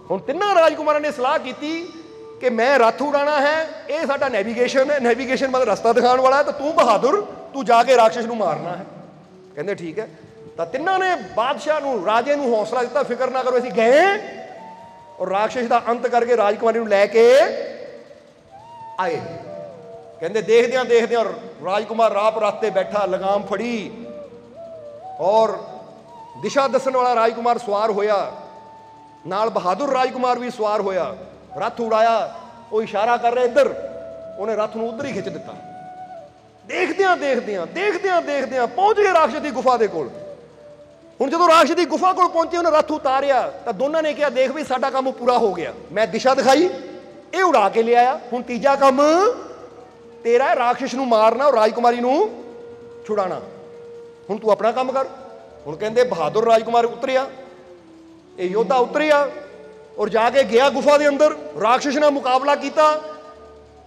हुण तिन्नां राजकुमारां ने सलाह कीती कि मैं रथ उड़ाना है, ये साडा नैवीगेशन है, नैवीगेशन मतलब रस्ता दिखाने वाला है, तो तू बहादुर तू जाके राक्षस नूं मारना है। कहंदे ठीक है। तो तिन्नां ने बादशाह नूं राजे नूं हौसला दिता, फिक्र ना करो, असीं गए और राक्षस का अंत करके राजकुमारी नूं लैके आए। कहंदे देखदियां देखदियां राजकुमार राह रास्ते बैठा, लगाम फड़ी और दिशा दसन वाला राजकुमार सवार होया, नाल बहादुर राजकुमार भी सवार होया, रथ उड़ाया। वो इशारा कर रहे इधर, उन्हें रथ नूं उधर ही खिंच दिता। देखदियां देखदियां देखदियां देखदियां पहुंच गए राक्षस की गुफा के कोल। हुण जदों राक्षस की गुफा कोल पहुंचे, उन्हें रथ उतारिया तो दोनों ने कहा देख भी साडा काम पूरा हो गया, मैं दिशा दिखाई, ये उड़ा के ले आया, हुण तीजा काम तेरा है, राक्षस नूं मारना और राजकुमारी नूं छुड़ाना, हुण तू अपना काम कर। हुण कहंदे बहादुर राजकुमार उतरिया, ये योद्धा उतरिया और जाके गया गुफा के अंदर, राक्षस ने मुकाबला किया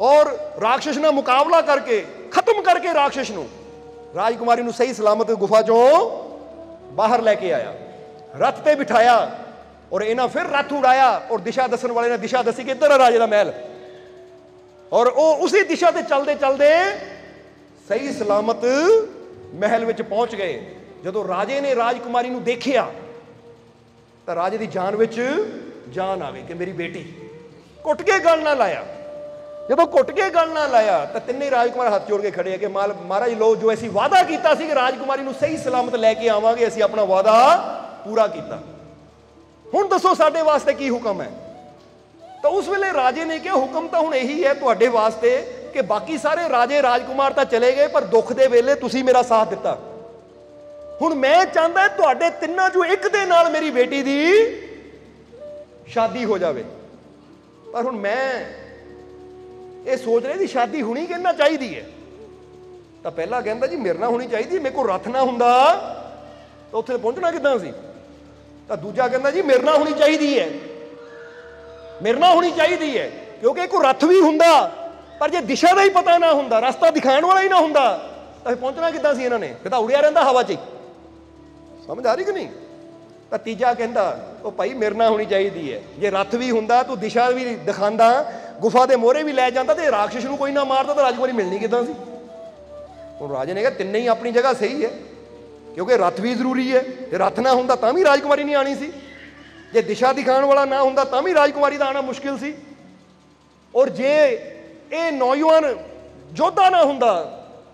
और राक्षस ने मुकाबला करके खत्म करके राक्षस नूं राजकुमारी नूं सही सलामत गुफा चों बाहर लेके आया, रथ पे बिठाया और इन्हां फिर रथ उड़ाया और दिशा दसन वाले ने दिशा दसी कि इधर है राजे का महल, और वो उसी दिशा से चलते चलते सही सलामत महल में पहुंच गए। जदों राजे ने राजकुमारी नूं देखिया तो राजे की जान विच जान आ गई कि मेरी बेटी। घुट के गल ना लाया, जदों घुट के गल ना लाया तो तिन्ने राजकुमार हाथ जोड़ के खड़े है कि महाराज लो, जो असीं वादा किया कि राजकुमारी नूं सही सलामत लैके आवांगे, असीं अपना वादा पूरा किया, हुण दसो साडे वास्ते की हुक्म है। तो उस वेले राजे ने कहा हुक्म तो हुण यही है तुहाडे वास्ते कि बाकी सारे राजे राजकुमार तो चले गए, पर दुख दे वेले तुसीं मेरा साथ दिता, हुण मैं चाहता तुहाडे तिन्नां चों एक दे नाल मेरी बेटी दी शादी हो जाए। पर हुण मैं ये सोच रही थी शादी होनी कहना चाहिए है। तो पहला कहता जी मेरे नाल होनी चाहिए, मेरे को रथ ना हुंदा तो उत्थे पहुंचना किदां सी। तो दूजा कहता जी मेरे नाल होनी चाहिए है, मेरे नाल होनी चाहिए है, क्योंकि एक रथ भी हुंदा पर जे दिशा का ही पता ना हुंदा, रास्ता दिखाने वाला ही ना हुंदा तो पहुंचना किदां सी इन्हां ने। कहता उड़िया रहिंदा हवा च, समझ आ रही कि नहीं। तो तीजा कहता वो भाई मेरे नाल होनी चाहिए है, जे रथ भी हुंदा तू दिशा भी दिखांदा, गुफा के मोहरे भी लै जाता तो राक्षस नूं कोई ना मारता तो राजकुमारी मिलनी किदां सी। हुण राजे ने कहा तिन्ने ही अपनी जगह सही है, क्योंकि रथ भी जरूरी है, जे रथ ना हुंदा तां भी राजकुमारी नहीं आनी सी, जे दिशा दिखाने वाला ना हुंदा तां भी राजकुमारी का आना मुश्किल सी, और जे ये नौजवान योद्धा ना हुंदा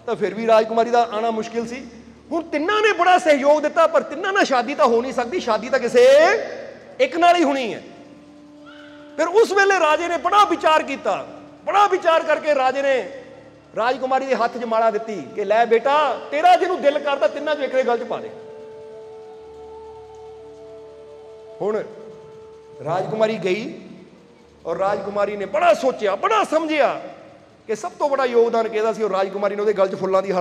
तो फिर भी राजकुमारी का आना मुश्किल सी। हुण तिन्नां ने बड़ा सहयोग दिता, पर तिन्नां नाल शादी तो हो नहीं सकती, शादी तो किसी एक नाल ही होनी है। फिर उस वेले राजे ने बड़ा विचार किया, बड़ा विचार करके राजे ने राजकुमारी के हाथ च माला दी कि लै बेटा तेरा जिन्हों दिल करता तिन्नां चों एक दे गल च पा दे। हुण राजकुमारी गई और राजकुमारी ने बड़ा सोचा, बड़ा समझिया कि सब तो बड़ा योगदान किहदा सी, और राजकुमारी ने उहदे गल च फुल्लां दी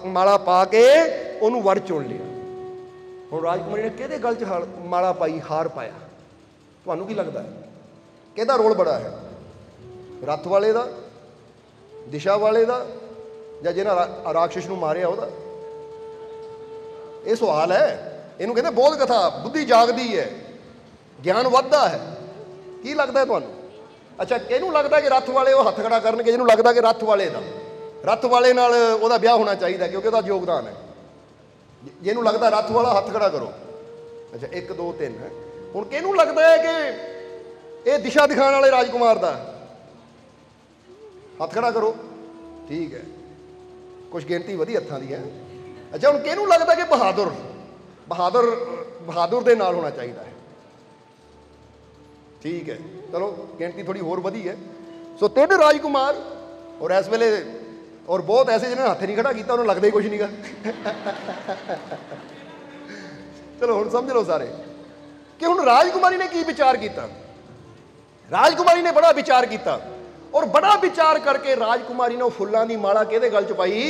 माला पा के उहनूं वर चुन लिया। हुण राजकुमारी ने किहदे गल च माला पाई, हार पाया, तुहानूं की लगदा है किहदा रोल बड़ा है, रथ वाले दा, दिशा वाले दा, जां जिन्हां राक्षस नूं मारिया उहदा? ये सवाल है। इहनूं कहंदे बोध कथा, बुद्धि जागदी है, ज्ञान वधदा है। की लगदा है तुहानूं? अच्छा किहनूं लगदा कि रथ वाले वो हत्थ खड़ा करनगे, जिहनूं लगदा कि रथ वाले नाल उहदा ब्याह होना चाहिए क्योंकि उहदा योगदान है। जिहनूं लगदा रथ वाला हत्थ खड़ा करो। अच्छा 1 2 3 है। हुण किहनूं लगदा है कि ये दिशा दिखाने वाले राजकुमार दा? हत्थ खड़ा करो, ठीक है, कुछ गिनती वधी हत्थां दी है। अच्छा हुण किहनूं लगदा कि बहादुर दे नाल होना चाहिए है? ठीक है, चलो गिनती थोड़ी होर वधी है। सो 3 राजकुमार, और इस वेले और बहुत ऐसे जिन्होंने हत्थ नहीं खड़ा किया, उन्हें लगता ही कुछ नहीं गा। चलो हुण समझ लो सारे कि हुण राजकुमारी ने की विचार किया। राजकुमारी ने बड़ा विचार किया, और बड़ा विचार करके राजकुमारी ने फुल्लां दी माला किहदे गल च पाई?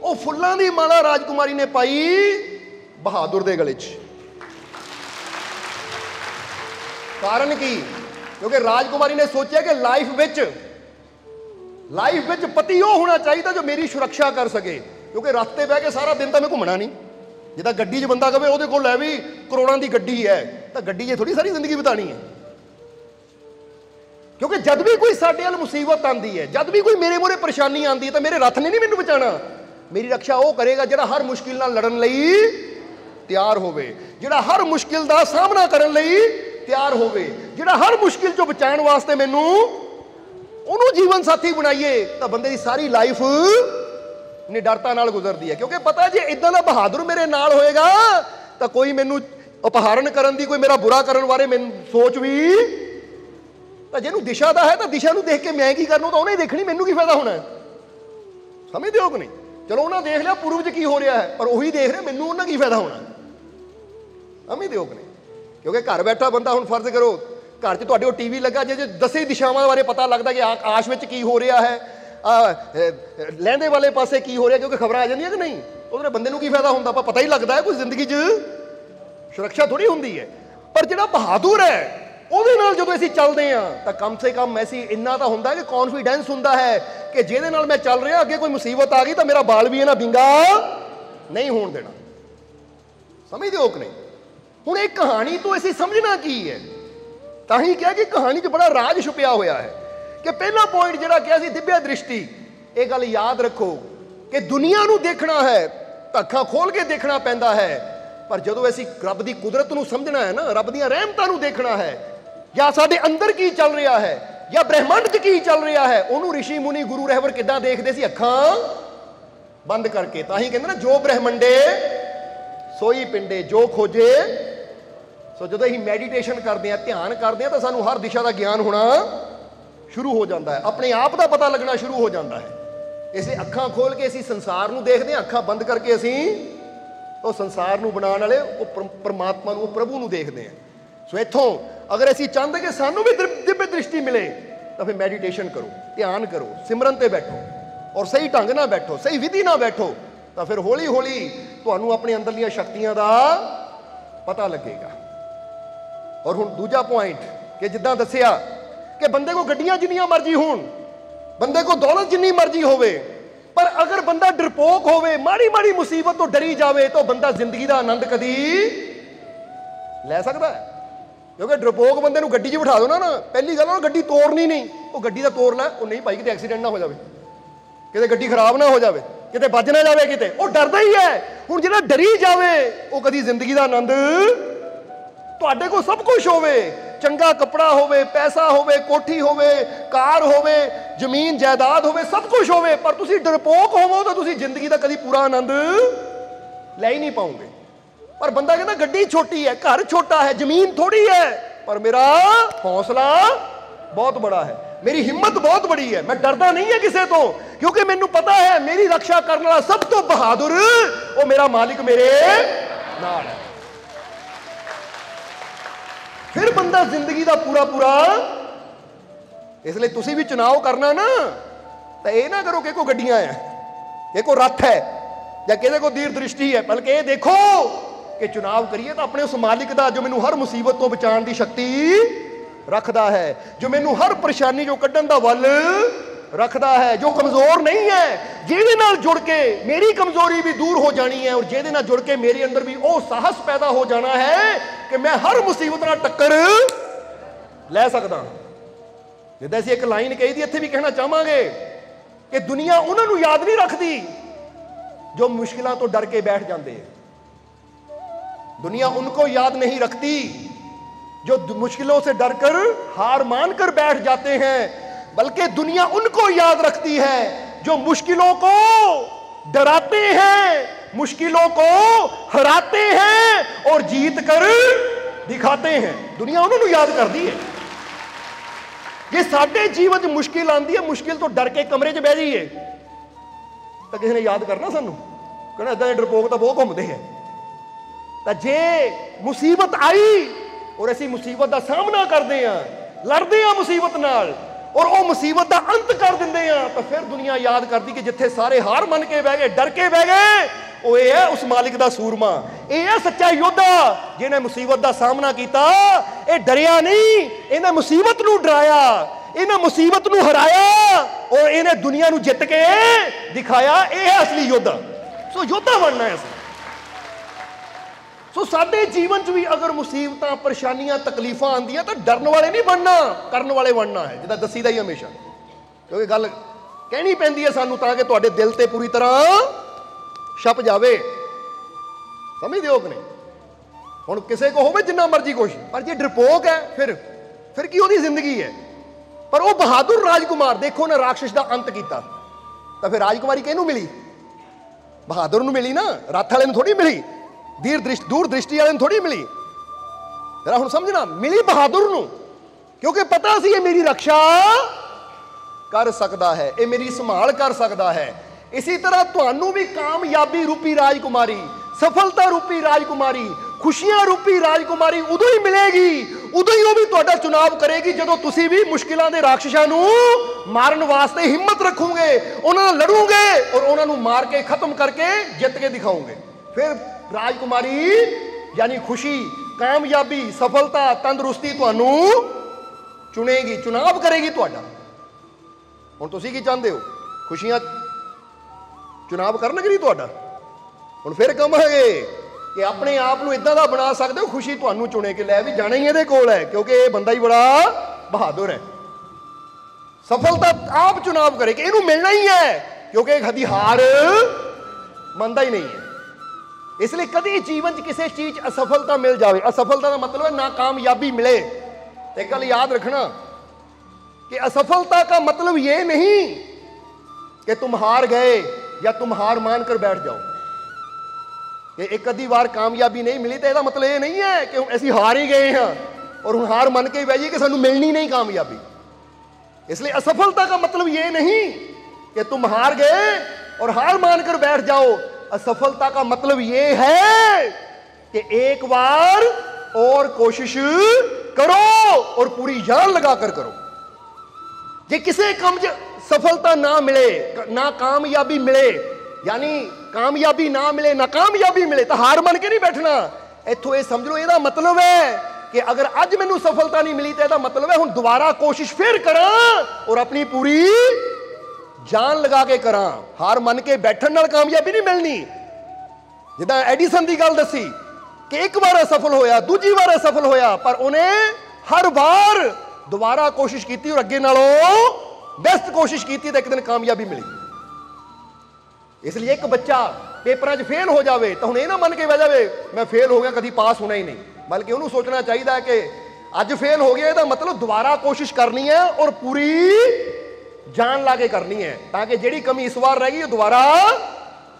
वो फुल्लां दी माला राजकुमारी ने पाई बहादुर दे गले च। कारण की? क्योंकि राजकुमारी ने सोचा कि लाइफ विच पति वो होना चाहिए जो मेरी सुरक्षा कर सके, क्योंकि रस्ते बह के सारा दिन तो मैं घूमना नहीं। जिदा गड्डी च बंदा कहे वो लै भी करोड़ों की गड्डी है, तो गड्डी च थोड़ी सारी जिंदगी बितानी है। क्योंकि जद भी कोई साडे वाल मुसीबत आती है, जद भी कोई मेरे मोरे परेशानी आती है, तो मेरे रथ ने नहीं मैनू बचाना। मेरी रक्षा वो करेगा जिहड़ा हर मुश्किल नाल लड़न लई तैयार होवे, जिहड़ा हर मुश्किल का सामना करन लई तैयार होवे, जिहड़ा हर मुश्किल चों बचाउण वास्ते मैनू उहनूं जीवन साथी बनाइए, तो बंदे की सारी लाइफ निडरता नाल गुजरदी है। क्योंकि पता जे इदां दा बहादुर मेरे नाल होएगा तो कोई मैनू अपहरण करन दी, कोई मेरा बुरा करन बारे मैनू सोच भी, तो जिहनूं दिशा दा है तो दिशा नूं देख के मैं की करनूं, तो उहने देखनी, मैनू की फायदा होना है। समझदे हो कि नहीं? चलो उन्हें देख लिया पूर्व च की हो रहा है, पर उही देख रहे मैनू उन्हें की फायदा होना। समझदे हो कि नहीं? क्योंकि घर बैठा बंदा हुण फर्ज करो घर च तुहाडे टीवी लगा, जे 10 दिशावां बारे पता लगता कि आकाश में की हो रहा है, लहंदे वाले पासे की हो रहा, क्योंकि खबर आ जांदियां कि नहीं, उहदे बंदे नूं की फायदा हुंदा, पर पता ही लगता है कोई जिंदगी च सुरक्षा थोड़ी हुंदी है। पर जिहड़ा बहादुर है ਉਹਦੇ ਨਾਲ ਜਦੋਂ ਅਸੀਂ ਚੱਲਦੇ ਆ ਤਾਂ ਕਮ ਸੇ ਕਮ ਐਸੀ ਇੰਨਾ ਤਾਂ ਹੁੰਦਾ ਕਿ ਕੌਨਫੀਡੈਂਸ ਹੁੰਦਾ ਹੈ ਕਿ ਜਿਹਦੇ ਨਾਲ ਮੈਂ ਚੱਲ ਰਿਹਾ, ਅੱਗੇ ਕੋਈ ਮੁਸੀਬਤ ਆ ਗਈ ਤਾਂ ਮੇਰਾ ਬਾਲ ਵੀ ਇਹਨਾਂ ਵਿੰਗਾ ਨਹੀਂ ਹੋਣ ਦੇਣਾ। ਸਮਝਦੇ ਹੋ ਕਿ ਨਹੀਂ? ਹੁਣ ਇਹ ਕਹਾਣੀ ਤੋਂ ਅਸੀਂ ਸਮਝਣਾ ਕੀ ਹੈ? ਤਾਂ ਹੀ ਕਿਹਾ ਕਿ ਕਹਾਣੀ 'ਚ ਬੜਾ ਰਾਜ ਛੁਪਿਆ ਹੋਇਆ ਹੈ। ਕਿ ਪਹਿਲਾ ਪੁਆਇੰਟ ਜਿਹੜਾ ਕਿਹਾ ਸੀ ਦਿਵਯ ਦ੍ਰਿਸ਼ਟੀ, ਇਹ ਗੱਲ ਯਾਦ ਰੱਖੋ ਕਿ ਦੁਨੀਆ ਨੂੰ ਦੇਖਣਾ ਹੈ ਤਾਂ ਅੱਖਾਂ ਖੋਲ ਕੇ ਦੇਖਣਾ ਪੈਂਦਾ ਹੈ, ਪਰ ਜਦੋਂ ਅਸੀਂ ਰੱਬ ਦੀ ਕੁਦਰਤ ਨੂੰ ਸਮਝਣਾ ਹੈ ਨਾ, ਰੱਬ ਦੀਆਂ ਰਹਿਮਤਾਂ ਨੂੰ ਦੇਖਣਾ ਹੈ, ਜਾਂ ਸਾਡੇ ਅੰਦਰ ਕੀ ਚੱਲ ਰਿਹਾ ਹੈ, ਜਾਂ ਬ੍ਰਹਿਮੰਡ 'ਚ ਕੀ ਚੱਲ ਰਿਹਾ ਹੈ, ਉਹਨੂੰ ਰਿਸ਼ੀ ਮੁਨੀ ਗੁਰੂ ਰਹਿਬਰ ਕਿੱਦਾਂ ਦੇਖਦੇ ਸੀ? ਅੱਖਾਂ ਬੰਦ ਕਰਕੇ। ਤਾਂ ਹੀ ਕਹਿੰਦੇ ਨਾ ਜੋ ਬ੍ਰਹਿਮੰਡੇ ਸੋਈ ਪਿੰਡੇ ਜੋ ਖੋਜੇ। ਸੋ ਜਦੋਂ ਅਸੀਂ ਮੈਡੀਟੇਸ਼ਨ ਕਰਦੇ ਹਾਂ, ਧਿਆਨ ਕਰਦੇ ਹਾਂ, ਤਾਂ ਸਾਨੂੰ ਹਰ ਦਿਸ਼ਾ ਦਾ ਗਿਆਨ ਹੋਣਾ ਸ਼ੁਰੂ ਹੋ ਜਾਂਦਾ ਹੈ, ਆਪਣੇ ਆਪ ਦਾ ਪਤਾ ਲੱਗਣਾ ਸ਼ੁਰੂ ਹੋ ਜਾਂਦਾ ਹੈ। ਇਸੇ ਅੱਖਾਂ ਖੋਲ ਕੇ ਅਸੀਂ ਸੰਸਾਰ ਨੂੰ ਦੇਖਦੇ ਹਾਂ, ਅੱਖਾਂ ਬੰਦ ਕਰਕੇ ਅਸੀਂ ਉਹ ਸੰਸਾਰ ਨੂੰ ਬਣਾਉਣ ਵਾਲੇ ਉਹ ਪਰਮਾਤਮਾ ਨੂੰ, ਉਹ ਪ੍ਰਭੂ ਨੂੰ ਦੇਖਦੇ ਹਾਂ। ਸੋ ਇੱਥੋਂ अगर असी चाहते कि सानू भी दिव्य दृष्टि मिले तो फिर मैडिटेशन करो, ध्यान करो, सिमरन ते बैठो और सही ढंग ना बैठो, सही विधि ना बैठो, तो फिर हौली हौली तुहानू अपने अंदरलियां शक्तियां दा पता लगेगा। और हुण दूजा पॉइंट कि जिद्दां दस्सिया कि बंदे को गड्डियां जिन्नियां मर्जी होण, बंदे को दौलत जिन्नी मर्जी होवे, पर अगर बंदा डरपोक होवे, माड़ी माड़ी मुसीबत तो डरी जावे, तो बंदा जिंदगी का आनंद कदी लै सकदा है। क्योंकि डरपोक बंदे नूं गड्डी 'च बिठा दो ना, पहली गल गड्डी तोड़नी नहीं, वो गड्डी का तोड़ लै, वो नहीं भाई किते एक्सीडेंट ना हो जाए, किते गड्डी खराब ना हो जाए, किते बच ना जाए, किते वो डरदा ही है। हुण जिहड़ा डरी जावे वो कदी जिंदगी का आनंद, तुहाडे कोल सब कुछ होवे, चंगा कपड़ा होवे, पैसा होवे, कोठी होवे, कार होवे, जमीन जायदाद होवे, सब कुछ होवे, पर तुसीं डरपोक होवो तो तुसीं जिंदगी का कदी पूरा आनंद लै ही नहीं पाओगे। पर बंदा कहता गड्डी छोटी है, घर छोटा है, जमीन थोड़ी है, पर मेरा हौसला बहुत बड़ा है, मेरी हिम्मत बहुत बड़ी है, मैं डरदा नहीं है किसी तो, क्योंकि मैनू पता है मेरी रक्षा करने वाला सब तो बहादुर वो मेरा मालिक मेरे नाल है। फिर बंदा जिंदगी का पूरा पूरा, इसलिए तुसी भी चुनाव करना ना, तो यह ना करो कि को गड्डियां है, कि को रथ है, या किसी को दीर्घ दृष्टि है, बल्कि ये देखो कि चुनाव करिए तो अपने उस मालिक का जो मैनू हर मुसीबत तो बचाने की शक्ति रखता है, जो मैनू हर परेशानी जो कड्ढण दा वल रखता है, जो कमजोर नहीं है, जिहदे नाल जुड़ के मेरी कमजोरी भी दूर हो जानी है, और जिहदे नाल जुड़ के मेरे अंदर भी वो साहस पैदा हो जाना है कि मैं हर मुसीबत नाल टक्कर लै सकदा। जिद्दां असीं एक लाइन कही दी, इत्थे भी कहना चाहांगे कि दुनिया उन्हां नूं याद नहीं रखती जो मुश्किलों तो डर के बैठ जाते हैं, दुनिया उनको याद नहीं रखती जो मुश्किलों से डरकर हार मानकर बैठ जाते हैं, बल्कि दुनिया उनको याद रखती है जो मुश्किलों को डराते हैं, मुश्किलों को हराते हैं और जीत कर दिखाते हैं। दुनिया उन्होंने याद करती है। जे साडे जीवन च मुश्किल आती है, मुश्किल तो डर के कमरे च बह जाइए तो किसी ने याद करना सानू, कहना इदां दे डरपोक तो बहुत घूमते हैं। तो जे मुसीबत आई और असी मुसीबत का सामना करते हैं, लड़ते हैं मुसीबत नाल और वो मुसीबत का अंत कर देंगे हैं, तो फिर दुनिया याद करती कि जिथे सारे हार मन के बह गए, डर के बह गए, वो ये है उस मालिक का सूरमा, ये है सच्चा योद्धा जिन्हें मुसीबत का सामना किया। ये डरिया नहीं, इन्हें मुसीबत नूं डराया, इन्हें मुसीबत नूं हराया और इन्हें दुनिया नूं जित के दिखाया। ये है असली योद्धा। सो योद्धा बनना है। सो साडे जीवन च भी अगर मुसीबतां परेशानियां तकलीफां आंदियां तो डरन वाले नहीं बनना, करन वाले बनना है, जिद्दां दसीदा ही हमेशा। क्योंकि गल कहनी पैंदी है सानू तां कि तुहाडे दिल ते पूरी तरह छप जावे। समझदे हो कि नहीं? हुण किसे को होवे जिन्ना मर्जी कुछ, पर जे डरपोक है फिर की ओहदी जिंदगी है। पर वो बहादुर राजकुमार देखो ना, राक्षस का अंत किया, तो फिर राजकुमारी किहनू मिली? बहादुर नूं मिली ना, रथ वाले नूं थोड़ी मिली, दूर दृष्टि वाले थोड़ी मिली। जरा हुण समझना, मिली बहादुर नूं, क्योंकि पता सी ये मेरी रक्षा कर सकता है, ये मेरी संभाल कर सकता है। इसी तरह तुहानू भी कामयाबी रूपी राजकुमारी, सफलता रूपी राजकुमारी, खुशियां रूपी राजकुमारी उदों ही मिलेगी, उदों ही वो भी तुहाडा चुनाव करेगी जदों तुसीं भी मुश्किलों के राक्षसां नूं मारन वास्ते हिम्मत रखोगे, उन्हां नाल लड़ोगे और उन्हां नूं मार के खत्म करके जित के दिखाओगे। फिर राजकुमारी यानी खुशी, कामयाबी, सफलता, तंदुरुस्ती तुहानू चुनेगी, चुनाव करेगी तुहाडा। हुण तुसीं की चाहते हो? खुशियां चुनाव करनगे नहीं तुहाडा? हुण फिर कहांगे कि अपने आप को इदां दा बना सकते हो, खुशी तुहानू चुने के लै भी जाना ही इहदे कोल है, क्योंकि ये बंदा ही बड़ा बहादुर है। सफलता आप चुनाव करे कि इहनू मिलना ही है, क्योंकि कदी हार मनदा ही नहीं है। इसलिए कभी जीवन च किसी चीज असफलता मिल जाए, असफलता का मतलब है नाकामयाबी मिले, एक गल याद रखना कि असफलता का मतलब ये नहीं कि तुम हार गए या तुम हार मानकर बैठ जाओ। कि एक आधी बार कामयाबी नहीं मिली तो यह मतलब ये नहीं है कि असीं हार ही गए हैं और हम हार मन के ही बह जाइए कि सानू मिलनी नहीं कामयाबी। इसलिए असफलता का मतलब ये नहीं कि तुम हार गए और हार मानकर बैठ जाओ। असफलता का मतलब ये है कि एक बार और कोशिश करो और पूरी जान लगाकर करो। जे किसी काम च सफलता ना मिले, ना कामयाबी मिले, यानी कामयाबी ना मिले, नाकामयाबी मिले, तो हार मन के नहीं बैठना। इत्थों ये समझ लो, यदा मतलब है कि अगर अज मैनू सफलता नहीं मिली तो यदा मतलब है हुण दोबारा कोशिश फिर करा और अपनी पूरी जान लगा के करा। हार मन के बैठन नाल कामयाबी नहीं मिलनी। जिद्दां एडिसन की गल दसी कि एक बार असफल होया, दूजी बार असफल होया, पर उन्हें हर बार दोबारा कोशिश की और अगे नालों बेस्ट कोशिश की तो एक दिन कामयाबी मिली। इसलिए एक बच्चा पेपर फेल हो जाए तो हुण ये ना मन के बह जाए मैं फेल हो गया, कभी पास होना ही नहीं, बल्कि उन्होंने सोचना चाहिए कि अज फेल हो गया, इसका मतलब दोबारा कोशिश करनी है और पूरी जान ला के करनी है, ताकि जिहड़ी कमी इस बार रह गई दोबारा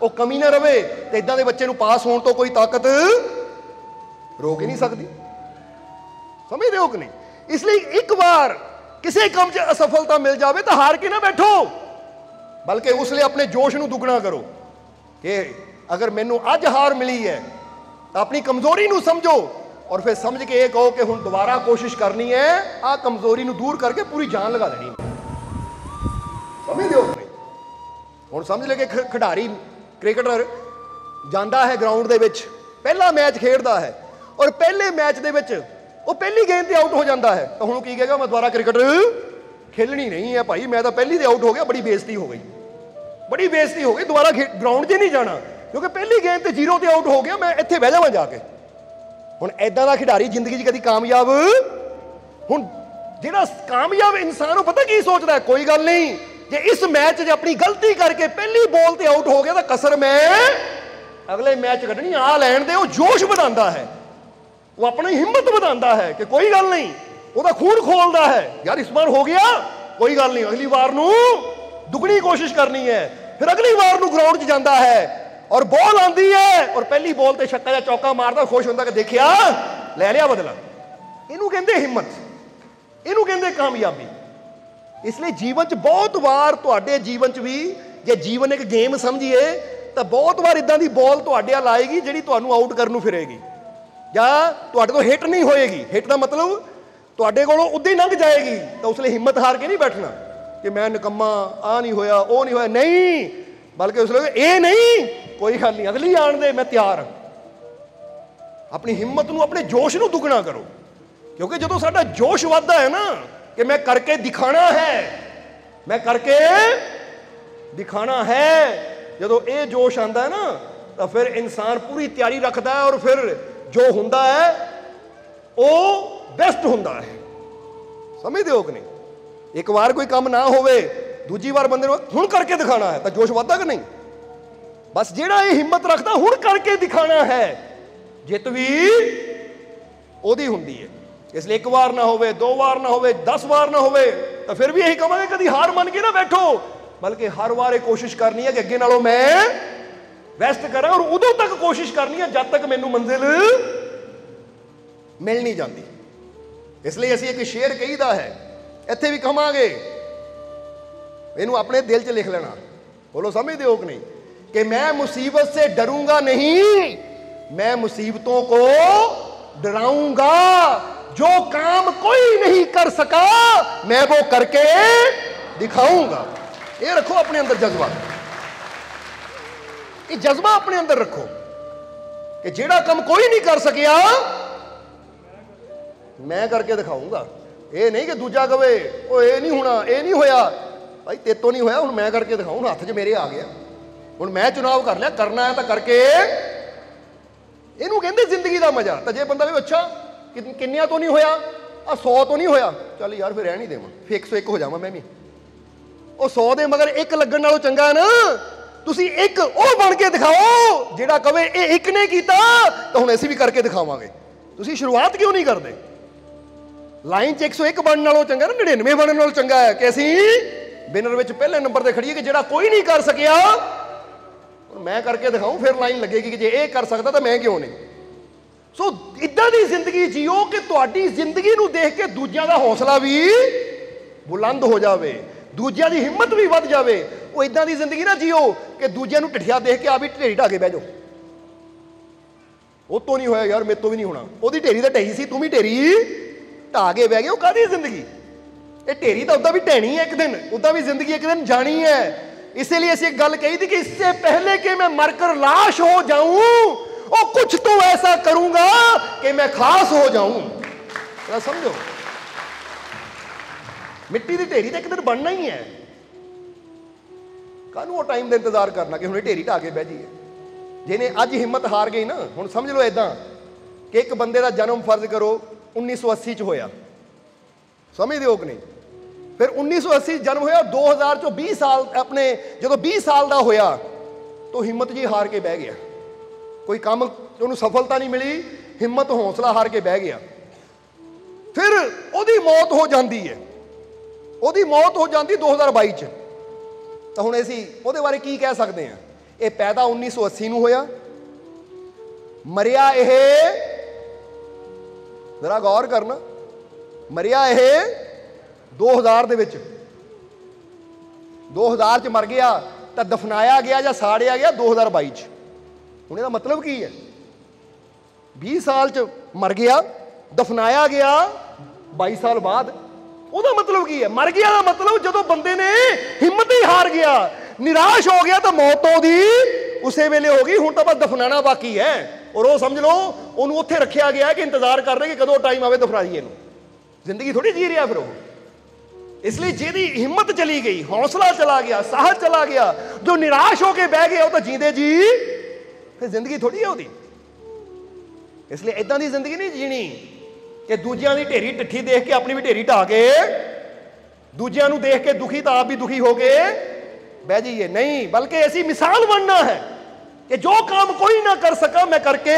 वो कमी ना रहे। तो इदां दे बच्चे नूं पास होने तो कोई ताकत रोक ही नहीं सकती। समझ रहे हो कि नहीं? इसलिए एक बार किसी काम च असफलता मिल जाए तो हार के ना बैठो, बल्कि उसलिए अपने जोश नूं दुगना करो कि अगर मैनू अज हार मिली है तो अपनी कमजोरी नूं समझो और फिर समझ के ये कहो कि हुण दोबारा कोशिश करनी है, आ कमजोरी नूं दूर करके पूरी जान लगा देनी। समझ दो नहीं? हुण समझ ले कि खिडारी क्रिकेटर जाता है ग्राउंड दे विच, पहला मैच खेडदा है और पहले मैच दे विच वो पहली गेंद ते आउट हो जाता है, तो हुण की कहेगा मैं दोबारा क्रिकेट खेलनी नहीं है भाई, मैं तो पहली ते आउट हो गया, बड़ी बेइज्जती हो गई, बड़ी बेइज्जती हो गई, दोबारा ग्राउंड 'च नहीं जाना क्योंकि पहली गेंद ते जीरो ते आउट हो गया, मैं इत्थे बह जावां जाके। हुण ऐदां दा खिडारी जिंदगी 'च कदी कामयाब, हुण जिहड़ा कामयाब इंसान पता की सोचदा है, कोई गल नहीं जे इस मैच 'च अपनी गलती करके पहली बॉल ते आउट हो गया तो कसर मैं अगले मैच कड्ढनी आ लैण दे, वो जोश बढ़ाता है, वो अपनी हिम्मत बढ़ाता है कि कोई गल नहीं, ਉਹਦਾ खून खोलता है यार इस बार हो गया कोई गल नहीं, अगली बार नूं दुगनी कोशिश करनी है। फिर अगली बार नूं ग्राउंड 'च जाता है और बॉल आती है और पहली बॉल ते छक्का या चौका मारदा, खुश होंदा कि देखिया ले लिया बदला। इनू कहंदे हिम्मत, इनू कहंदे कामयाबी। इसलिए जीवन च बहुत बार तुहाडे जीवन च भी जे जीवन एक गेम समझिए तो बहुत बार इदां दी बॉल तुहाडे अल आएगी जिहड़ी तुहानूं आउट करन नूं फिरेगी या तुहाडे तो हिट नहीं होएगी। हिट का मतलब तुहाडे कोलों उद्दां ही लंघ जाएगी, तो उसलिए हिम्मत हार के नहीं बैठना कि मैं निकम्मा, आ नहीं होया, वो नहीं होया, नहीं, बल्कि उसलिए ये नहीं कोई गल नहीं, अगली आन दे, मैं तैयार हाँ। अपनी हिम्मत नूं, अपने जोश नूं दुगना करो, क्योंकि जो साडा जोश वधदा है ना कि मैं करके दिखाना है, मैं करके दिखाना है, जो ये जोश आंदा है ना तो फिर इंसान पूरी तैयारी रखता है और फिर ਜੋ ਹੁੰਦਾ ਹੈ ਉਹ ਬੈਸਟ ਹੁੰਦਾ ਹੈ। ਸਮਝਦੇ ਹੋ ਕਿ ਨਹੀਂ? ਇੱਕ ਵਾਰ ਕੋਈ ਕੰਮ ਨਾ ਹੋਵੇ, ਦੂਜੀ ਵਾਰ ਬੰਦੇ ਨੂੰ ਹੁਣ ਕਰਕੇ ਦਿਖਾਣਾ ਹੈ ਤਾਂ ਜੋਸ਼ ਵੱਧਦਾ ਕਿ ਨਹੀਂ? ਬਸ ਜਿਹੜਾ ਇਹ ਹਿੰਮਤ ਰੱਖਦਾ ਹੁਣ ਕਰਕੇ ਦਿਖਾਣਾ ਹੈ, ਜਿੱਤ ਵੀ ਉਹਦੀ ਹੁੰਦੀ ਹੈ। ਇਸ ਲਈ ਇੱਕ ਵਾਰ ਨਾ ਹੋਵੇ, 2 ਵਾਰ ਨਾ ਹੋਵੇ, 10 ਵਾਰ ਨਾ ਹੋਵੇ ਤਾਂ ਫਿਰ ਵੀ ਇਹੀ ਕਹਾਂਗੇ ਕਦੀ ਹਾਰ ਮੰਨ ਕੇ ਨਾ ਬੈਠੋ, ਬਲਕਿ ਹਰ ਵਾਰ ਇਹ ਕੋਸ਼ਿਸ਼ ਕਰਨੀ ਹੈ ਕਿ ਅੱਗੇ ਨਾਲੋਂ ਮੈਂ ਬੈਸਟ ਕਰਾਂ, ਔਰ ਉਦੋਂ ਤੱਕ ਕੋਸ਼ਿਸ਼ ਕਰਨੀ ਹੈ ਜਦ ਤੱਕ ਮੈਨੂੰ ਮੰਜ਼ਿਲ ਮਿਲ ਨਹੀਂ ਜਾਂਦੀ। ਇਸ ਲਈ ਅਸੀਂ ਇੱਕ ਸ਼ੇਰ ਕਹੀਦਾ ਹੈ, ਇੱਥੇ ਵੀ ਕਹਾਂਗੇ, ਇਹਨੂੰ ਆਪਣੇ ਦਿਲ 'ਚ ਲਿਖ ਲੈਣਾ। ਬੋਲੋ ਸਮਝਦੇ ਹੋ ਕਿ ਨਹੀਂ? कि मैं मुसीबत से डरूंगा नहीं, मैं मुसीबतों को डराऊंगा। जो काम कोई नहीं कर सका मैं वो करके दिखाऊंगा। ये रखो अपने अंदर जज्बा, ये जज्बा अपने अंदर रखो कि जेड़ा काम कोई नहीं कर सकिया मैं करके दिखाऊंगा। ये नहीं कि दूजा कहे ओ ये नहीं होना, ये नहीं होया, भाई तेरे तो नहीं होया, हुण मैं करके दिखाऊं, हाथ 'च मेरे आ गया, ਹੁਣ ਮੈਂ ਚੁਣਾਵ ਕਰ ਲਿਆ, ਕਰਨਾ ਹੈ ਤਾਂ ਕਰਕੇ। ਇਹਨੂੰ ਕਹਿੰਦੇ ਜ਼ਿੰਦਗੀ ਦਾ ਮਜ਼ਾ। ਤਾਂ ਜੇ ਬੰਦਾ ਵੀ ਅੱਛਾ ਕਿੰਨਿਆਂ ਤੋਂ ਨਹੀਂ ਹੋਇਆ, ਆ 100 ਤੋਂ ਨਹੀਂ ਹੋਇਆ, ਚੱਲ ਯਾਰ ਫਿਰ ਰਹਿਣ ਹੀ ਦੇਵਾਂ, ਫਿਰ 101 ਹੋ ਜਾਵਾਂ ਮੈਂ ਵੀ। ਉਹ 100 ਦੇ ਮਗਰ 1 ਲੱਗਣ ਨਾਲੋਂ ਚੰਗਾ ਨਾ ਤੁਸੀਂ 1 ਉਹ ਬਣ ਕੇ ਦਿਖਾਓ ਜਿਹੜਾ ਕਵੇ ਇਹ 1 ਨੇ ਕੀਤਾ ਤਾਂ ਹੁਣ ਅਸੀਂ ਵੀ ਕਰਕੇ ਦਿਖਾਵਾਂਗੇ। ਤੁਸੀਂ ਸ਼ੁਰੂਆਤ ਕਿਉਂ ਨਹੀਂ ਕਰਦੇ? ਲਾਈਨ 'ਚ 101 ਬਣਨ ਨਾਲੋਂ ਚੰਗਾ ਨਾ 99 ਬਣਨ ਨਾਲੋਂ ਚੰਗਾ ਹੈ ਕਿ ਅਸੀਂ ਵਿਨਰ ਵਿੱਚ ਪਹਿਲੇ ਨੰਬਰ ਤੇ ਖੜੀਏ ਕਿ ਜਿਹੜਾ ਕੋਈ ਨਹੀਂ ਕਰ ਸਕਿਆ मैं करके दिखाऊं, फिर लाइन लगेगी कि जे ये कर सकता तो मैं क्यों नहीं। सो इदां दी जिंदगी जियो कि तुहाडी जिंदगी नूं देख के दूजियां दा हौसला भी बुलंद हो जावे, दूजियां दी हिम्मत भी वध जावे। वो इदां दी जिंदगी ना जियो कि दूजियां नूं ढिठिया देख के आ भी ढेरी ढा के बह जाओ, वो तो नहीं होया यार, मेरे तो भी नहीं होना, ओदी ढेरी तो ढही सी, तू भी ढेरी ढा के बह गए। वो काहदी जिंदगी? ये ढेरी तो उदा भी ढहनी है एक दिन, उदा भी जिंदगी एक दिन जानी है। इसीलिए ऐसी एक गल कही थी कि इससे पहले कि मैं मरकर लाश हो जाऊं और कुछ तो ऐसा करूंगा कि मैं खास हो जाऊं। क्या समझो? मिट्टी की ढेरी तो एक दिन बनना ही है, कानू वो टाइम का इंतजार करना कि हुणे ढेरी ढा के बह जाइए। जिन्हें अज हिम्मत हार गई ना, हुण समझ लो इदां कि एक बंदे का जन्म फर्ज करो 1980 च होया, समझदे हो कि नहीं? फिर 1980 जन्म होया, 2000 चो 20 साल अपने जो 20 साल का होया तो हिम्मत जी हार के बह गया, कोई काम उन्होंने सफलता नहीं मिली, हिम्मत हौसला हार के बह गया। फिर ओदी मौत हो जाती है, ओदी मौत हो जाती 2022 च। तो हुण असीं ओहदे बारे की कह सकते हैं? ये पैदा 1980 नूं होया, मरिया ये, जरा गौर करना, मरिया ये 2000 ਦੇ ਵਿੱਚ 2000 ਚ ਮਰ ਗਿਆ ਤਾਂ ਦਫਨਾਇਆ ਗਿਆ ਜਾਂ ਸਾੜਿਆ ਗਿਆ 2022 ਚ। ਹੁਣ ਇਹਦਾ ਮਤਲਬ ਕੀ ਹੈ? 20 ਸਾਲ ਚ ਮਰ ਗਿਆ, ਦਫਨਾਇਆ ਗਿਆ 22 ਸਾਲ ਬਾਅਦ। ਉਹਦਾ ਮਤਲਬ ਕੀ ਹੈ? ਮਰ ਗਿਆ ਦਾ ਮਤਲਬ ਜਦੋਂ ਬੰਦੇ ਨੇ ਹਿੰਮਤ ਹੀ ਹਾਰ ਗਿਆ, ਨਿਰਾਸ਼ ਹੋ ਗਿਆ ਤਾਂ ਮੌਤ ਉਹਦੀ ਉਸੇ ਵੇਲੇ ਹੋ ਗਈ। ਹੁਣ ਤਾਂ ਬਸ ਦਫਨਾਣਾ ਬਾਕੀ ਹੈ, ਔਰ ਉਹ ਸਮਝ ਲਓ ਉਹਨੂੰ ਉੱਥੇ ਰੱਖਿਆ ਗਿਆ ਕਿ ਇੰਤਜ਼ਾਰ ਕਰ ਰਹੇ ਕਿ ਕਦੋਂ ਟਾਈਮ ਆਵੇ ਦਫਨਾਈਏ ਇਹਨੂੰ। ਜ਼ਿੰਦਗੀ ਥੋੜੀ ਜੀ ਰਿਹਾ ਫਿਰ ਉਹ। इसलिए जिहदी हिम्मत चली गई, हौसला चला गया, साहस चला गया, जो निराश होके बह गया वो तो जींदे जी फिर जिंदगी थोड़ी है ਉਹਦੀ। इसलिए इदां दी जिंदगी नहीं जीनी कि दूजियां दी ढेरी ढिठी देख के अपनी भी ढेरी ढा के, दूजियां नूं देख के दुखी तो आप भी दुखी हो के बह जाइए। नहीं, बल्कि ऐसी मिसाल बनना है कि जो काम कोई ना कर सका मैं करके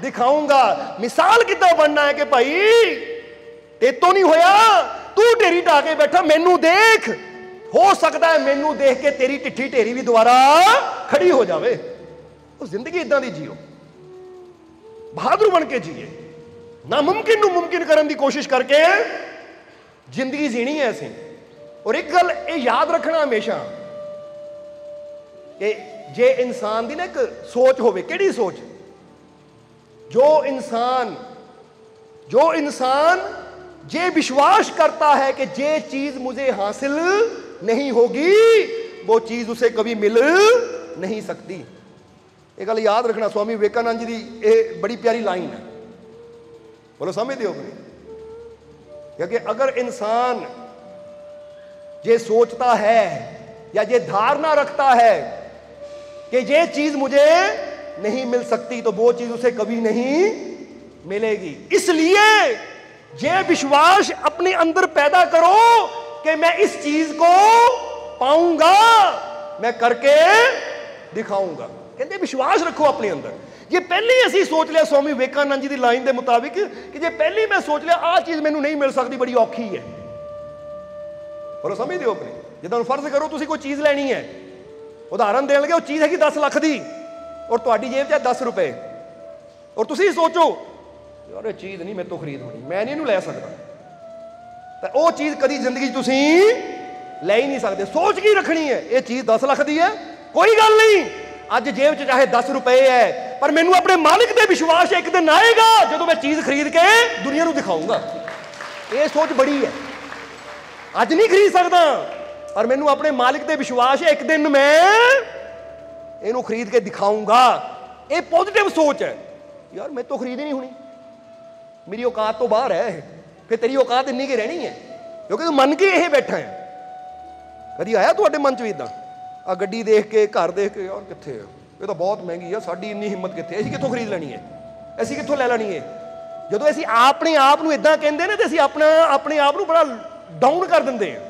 दिखाऊंगा। मिसाल कितना बनना है कि भाई ते तो नहीं होया, तू ढेरी ढा के बैठा, मैनू देख, हो सकता है मैनू देख के तेरी ढिठी ढेरी भी दोबारा खड़ी हो जावे। तो जिंदगी इदां दी जियो, बहादुर बन के जिए, नामुमकिन नूं मुमकिन करने की कोशिश करके जिंदगी जीनी है असीं। और एक गल ये याद रखना हमेशा कि जे इंसान दी ना एक सोच होवे, किहड़ी सोच? जो इंसान जे विश्वास करता है कि जे चीज मुझे हासिल नहीं होगी वो चीज उसे कभी मिल नहीं सकती। ये गल याद रखना। स्वामी विवेकानंद जी की ये बड़ी प्यारी लाइन है, बोलो समझते हो कि नहीं? क्योंकि अगर इंसान ये सोचता है या ये धारणा रखता है कि ये चीज मुझे नहीं मिल सकती तो वो चीज उसे कभी नहीं मिलेगी। इसलिए ये विश्वास अपने अंदर पैदा करो कि मैं इस चीज को पाऊंगा, मैं करके दिखाऊंगा। कहते विश्वास रखो अपने अंदर। ये पहले ही असी सोच लिया स्वामी विवेकानंद जी की लाइन के मुताबिक कि जे पहले ही मैं सोच लिया आ चीज मैनू नहीं मिल सकती, बड़ी औखी है। बोलो समझते हो अपने? जिदा फर्ज करो तुसी कोई चीज लैनी है, उदाहरण देन लगे वो चीज हैगी 10 लाख की और तुहाडी जेब च 10 रुपए, और तुसी सोचो यार ये चीज नहीं मेरे तो खरीद होनी, मैं नहीं लै सकता, तो वो चीज कभी जिंदगी तुसी ले ही नहीं सकते। सोच की रखनी है ये चीज 10 लाख की है, कोई गल नहीं, अज जेब च चाहे 10 रुपए है, पर मैनू अपने मालिक पे विश्वास है एक दिन आएगा जो मैं चीज खरीद के दुनिया को दिखाऊंगा। ये सोच बड़ी है। अज नहीं खरीद सकता पर मैनू अपने मालिक पे विश्वास है एक दिन मैं इनू खरीद के दिखाऊंगा। ये पॉजिटिव सोच है। यार मैं तो खरीद ही नहीं होनी, मेरी औकात तो बाहर है, फिर तेरी औकात इन्नी की रहनी है क्योंकि तू मन के यही बैठा है। कभी आया तुहाडे मन च भी इदां आ गड्डी देख के घर देख के यार कित्थे है, ये तो बहुत महंगी है, साडी इन्नी हिम्मत कित्थे, असीं कित्थों खरीद लैनी है, असीं कित्थों लै लैनी है। जदों असीं अपने आप नूं इदां कहंदे ने ते असीं अपने आप नूं बड़ा डाउन कर दिंदे हैं।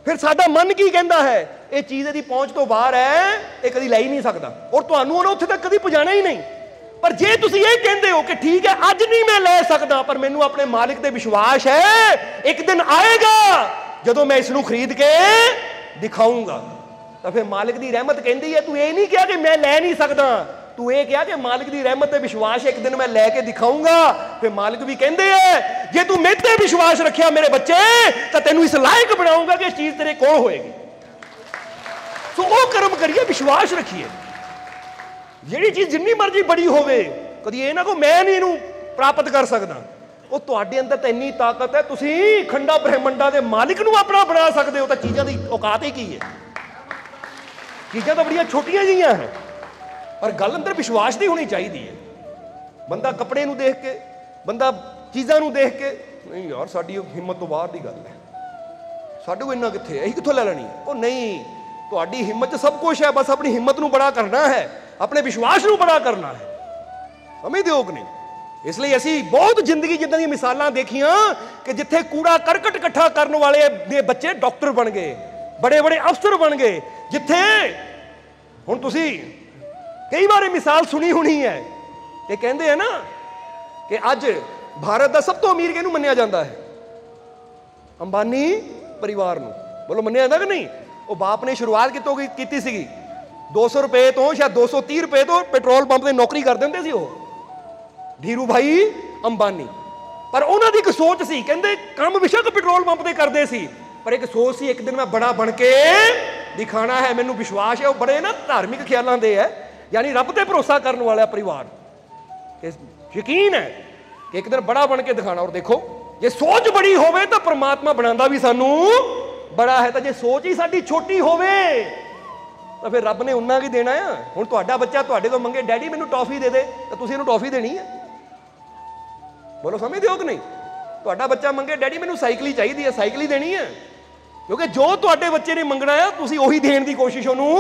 फिर साडा मन की कहंदा है ये चीज़ इहदी पहुंच तो बाहर है, ये कदी लै ही नहीं सकदा और तुहानूं उहने उत्थे तक कदी पहुंचाना ही नहीं। पर जे तुसीं ये कहंदे हो कि ठीक है अज नहीं मैं लै सकदा पर मैनूं अपने मालिक ते विश्वास है एक दिन आएगा जदों मैं इसनूं खरीद के दिखाऊंगा, तो फिर मालिक की रहमत कहती है तू ये नहीं कहा कि मैं लै नहीं सकता, तू ये कहा कि मालिक की रहमत पे विश्वास एक दिन मैं लैके दिखाऊंगा। फिर मालिक भी कहते हैं जे तू मेरे ते विश्वास रखिया मेरे बच्चे तो तेनू इस लायक बनाऊंगा कि चीज तेरे कोल होएगी। तो वो कर्म करिए, विश्वास रखिए। जिहड़ी चीज जिन्नी मर्जी बड़ी होवे कदी ये ना को मैं नहीं इनू प्राप्त कर सकदा, वो तुहाडे अंदर तो इन्नी ताकत है तुसीं खंडा ब्रह्मंडा दे मालिक नू अपना बना सकते हो। तो चीज़ों की औकात ही की है, चीज़ां तो बड़ियां छोटियां जिहियां हैं पर गल अंदर विश्वास की होनी चाहिए है। बंदा कपड़े नू देख के, बंदा चीज़ां नू देख के नहीं यार साडी हिम्मत तो बाहर की गल है, साडे कोल इन्ना कित्थे, असीं कित्थों लै लैनी। वो नहीं, तुहाडी हिम्मत च सब कुछ है, बस अपनी हिम्मत नू बड़ा करना है, अपने विश्वास नू बड़ा करना है। समझदे हो कि नहीं? इसलिए असी बहुत जिंदगी जिद्दां दी मिसालां देखियां कि जिथे कूड़ा करकट इकट्ठा करने वाले दे बच्चे डॉक्टर बन गए, बड़े बड़े अफसर बन गए। जिथे हुण तुसी कई बार मिसाल सुनी होनी है कि कहते हैं ना कि अज भारत का सब तो अमीर किहनूं मन्निया जाता है? अंबानी परिवार नूं। बोलो मन्निया जाता कि नहीं? वो बाप ने शुरुआत कितों की सी? 200 रुपए तो शायद 230 रुपए तो पेट्रोल पंप से नौकरी करते होंदे सी वो धीरू भाई अंबानी। पर उन्होंने की एक सोच सी, कहते काम बेशक पेट्रोल पंप से करते सी पर एक सोच सी एक दिन मैं बड़ा बन के दिखाना है। मैनू विश्वास है वो बड़े ना धार्मिक ख्यालों के है, यानी रब ते भरोसा करने वाला परिवार, यकीन है कि एक दिन बड़ा बन के दिखाना। और देखो जे सोच बड़ी होवे तो परमात्मा बनाता भी सानू बड़ा है, तो जे सोच ही साडी छोटी होवे तो फिर रब ने उन्ना की देना है। हुण तुहाडा बच्चा तुहाडे कोल मंगे डैडी मैनू टॉफी दे दे, तो तुसीं इहनूं टॉफी देनी है? बोलो समझदे हो कि नहीं? तुहाडा बच्चा मंगे डैडी मैनू साइकिल ही चाहिए है, साइकिल ही देनी है, क्योंकि जो तुहाडे बच्चे ने मंगना है तुसीं उही देण दी कोशिश उहनूं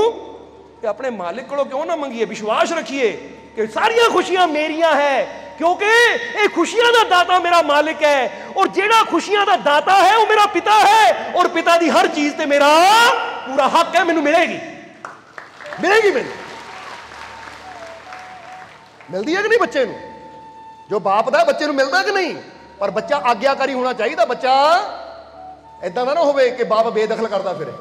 कि अपने मालिक कोलों क्यों ना मंगीए। विश्वास रखिए कि सारियां खुशियां मेरियां है क्योंकि ये खुशियां दा दाता मेरा मालिक है, और जेड़ा खुशियां दा दाता है वो मेरा पिता है, और पिता दी हर चीज ते मेरा पूरा हक है, मैनू मिलेगी मिलेगी मैनू। मिलती है कि नहीं बच्चे नूं? जो बाप दा बच्चे नूं मिलता कि नहीं? पर बच्चा आग्याकारी होना चाहिए। बच्चा इदां दा ना होवे कि बाप बेदखल करता फिरे।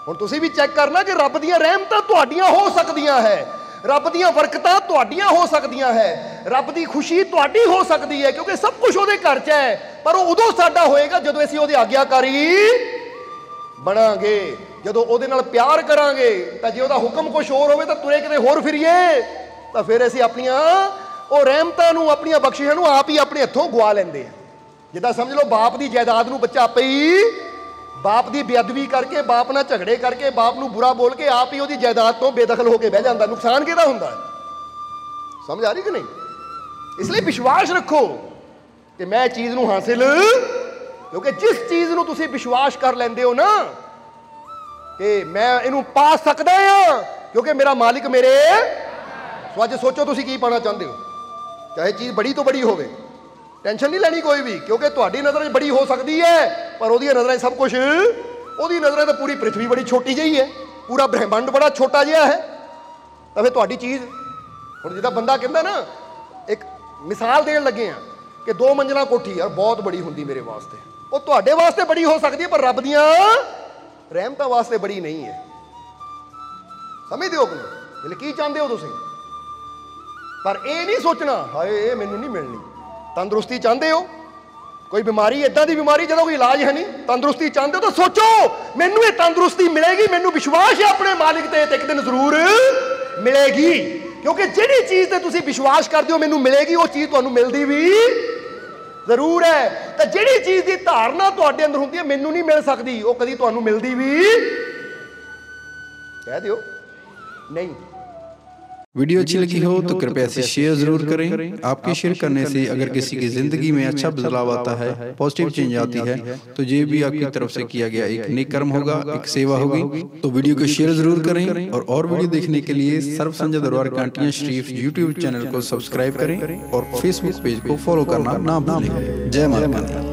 हुण तुसीं भी चैक करना कि रब दीयां रहमतां तुहाडीआं हो सकदियां है, रब दीयां बरकतां तुहाडीआं हो सकदियां है, रब दी खुशी तुहाडी हो सकदी है, क्योंकि सब कुछ उहदे घर च है। पर वो उदों साडा होएगा जदों असीं उहदे आग्याकारी बनांगे, जदों उहदे नाल प्यार करांगे। तां जे उहदा हुक्म कुछ होर होवे तां तुरे किते होर फिरीए, तां फिर असीं अपणीआं ਉਹ ਰਹਿਮਤਾਂ ਨੂੰ ਆਪਣੀਆਂ ਬਖਸ਼ਿਸ਼ਾਂ ਨੂੰ ਆਪ ਹੀ ਆਪਣੇ ਹੱਥੋਂ ਗਵਾ ਲੈਂਦੇ ਆ। ਜਿੱਦਾਂ ਸਮਝ ਲਓ ਬਾਪ ਦੀ ਜਾਇਦਾਦ ਨੂੰ ਬੱਚਾ ਆਪੇ ਹੀ ਬਾਪ ਦੀ ਬੇਅਦਬੀ ਕਰਕੇ, ਬਾਪ ਨਾਲ ਝਗੜੇ ਕਰਕੇ, ਬਾਪ ਨੂੰ ਬੁਰਾ ਬੋਲ ਕੇ ਆਪ ਹੀ ਉਹਦੀ ਜਾਇਦਾਦ ਤੋਂ ਬੇਦਖਲ ਹੋ ਕੇ ਬਹਿ ਜਾਂਦਾ। ਨੁਕਸਾਨ ਕਿਹਦਾ ਹੁੰਦਾ? ਸਮਝ ਆ ਰਹੀ ਕਿ ਨਹੀਂ? ਇਸ ਲਈ ਵਿਸ਼ਵਾਸ ਰੱਖੋ ਕਿ ਮੈਂ ਚੀਜ਼ ਨੂੰ ਹਾਸਿਲ, ਕਿਉਂਕਿ ਜਿਸ ਚੀਜ਼ ਨੂੰ ਤੁਸੀਂ ਵਿਸ਼ਵਾਸ ਕਰ ਲੈਂਦੇ ਹੋ ਨਾ ਕਿ ਮੈਂ ਇਹਨੂੰ ਪਾ ਸਕਦਾ ਹਾਂ ਕਿਉਂਕਿ ਮੇਰਾ ਮਾਲਿਕ ਮੇਰੇ। ਸੋ ਅੱਜ ਸੋਚੋ ਤੁਸੀਂ ਕੀ ਪਾਣਾ ਚਾਹੁੰਦੇ ਹੋ? ਚਾਹੇ ਚੀਜ਼ ਬੜੀ ਤੋਂ ਬੜੀ ਹੋਵੇ, ਟੈਨਸ਼ਨ ਨਹੀਂ ਲੈਣੀ ਕੋਈ ਵੀ, ਕਿਉਂਕਿ ਤੁਹਾਡੀ ਨਜ਼ਰਾਂ 'ਚ ਬੜੀ ਹੋ ਸਕਦੀ ਹੈ, ਪਰ ਉਹਦੀਆਂ ਨਜ਼ਰਾਂ 'ਚ ਸਭ ਕੁਝ, ਉਹਦੀ ਨਜ਼ਰਾਂ 'ਚ ਪੂਰੀ ਪ੍ਰਿਥਵੀ ਬੜੀ ਛੋਟੀ ਜਿਹੀ ਹੈ, ਪੂਰਾ ਬ੍ਰਹਿਮੰਡ ਬੜਾ ਛੋਟਾ ਜਿਹਾ ਹੈ। ਤਾਂ ਫਿਰ ਤੁਹਾਡੀ ਚੀਜ਼, ਹੁਣ ਜਿੱਦਾਂ ਬੰਦਾ ਕਹਿੰਦਾ ਨਾ, ਇੱਕ ਮਿਸਾਲ ਦੇਣ ਲੱਗੇ ਆ ਕਿ 2 ਮੰਜ਼ਿਲਾਂ ਕੋਠੀ ਯਾਰ ਬਹੁਤ ਬੜੀ ਹੁੰਦੀ ਮੇਰੇ ਵਾਸਤੇ, ਉਹ ਤੁਹਾਡੇ ਵਾਸਤੇ ਬੜੀ ਹੋ ਸਕਦੀ ਹੈ, ਪਰ ਰੱਬ ਦੀਆਂ ਰਹਿਮਤਾਂ ਵਾਸਤੇ ਬੜੀ ਨਹੀਂ ਹੈ। ਸਮਝਦੇ ਹੋ ਕਿ ਨਹੀਂ? ਕੀ ਚਾਹੁੰਦੇ ਹੋ ਤੁਸੀਂ? ਪਰ ਇਹ ਨਹੀਂ ਸੋਚਣਾ ਹਾਏ ਇਹ ਮੈਨੂੰ ਨਹੀਂ ਮਿਲਣੀ। ਤੰਦਰੁਸਤੀ ਚਾਹੁੰਦੇ ਹੋ, ਕੋਈ ਬਿਮਾਰੀ, ਇੱਦਾਂ ਦੀ ਬਿਮਾਰੀ ਜਿਹਦਾ ਕੋਈ ਇਲਾਜ ਹੈ ਨਹੀਂ, ਤੰਦਰੁਸਤੀ ਚਾਹੁੰਦੇ ਹੋ ਤਾਂ ਸੋਚੋ ਮੈਨੂੰ ਇਹ ਤੰਦਰੁਸਤੀ ਮਿਲੇਗੀ, ਮੈਨੂੰ ਵਿਸ਼ਵਾਸ ਹੈ ਆਪਣੇ ਮਾਲਿਕ ਤੇ ਇੱਕ ਦਿਨ ਜ਼ਰੂਰ ਮਿਲੇਗੀ। ਕਿਉਂਕਿ ਜਿਹੜੀ ਚੀਜ਼ ਤੇ ਤੁਸੀਂ ਵਿਸ਼ਵਾਸ ਕਰਦੇ ਹੋ ਮੈਨੂੰ ਮਿਲੇਗੀ, ਉਹ ਚੀਜ਼ ਤੁਹਾਨੂੰ ਮਿਲਦੀ ਵੀ ਜ਼ਰੂਰ ਹੈ। ਤਾਂ ਜਿਹੜੀ ਚੀਜ਼ ਦੀ ਧਾਰਨਾ ਤੁਹਾਡੇ ਅੰਦਰ ਹੁੰਦੀ ਹੈ ਮੈਨੂੰ ਨਹੀਂ ਮਿਲ ਸਕਦੀ, ਉਹ ਕਦੀ ਤੁਹਾਨੂੰ ਮਿਲਦੀ ਵੀ, ਕਹਿ ਦਿਓ नहीं। वीडियो अच्छी लगी हो तो कृपया इसे शेयर जरूर करें। आपके शेयर करने से अगर किसी की जिंदगी में अच्छा बदलाव आता है, पॉजिटिव चेंज आती है, तो ये भी आपकी तरफ से किया गया एक नेक कर्म होगा, एक सेवा होगी। तो वीडियो को शेयर जरूर करें और वीडियो देखने के लिए सर्व संजय दरबार कांटियां शरीफ यूट्यूब चैनल को सब्सक्राइब करें और फेसबुक पेज को फॉलो करना ना भूलें। जय माता दी।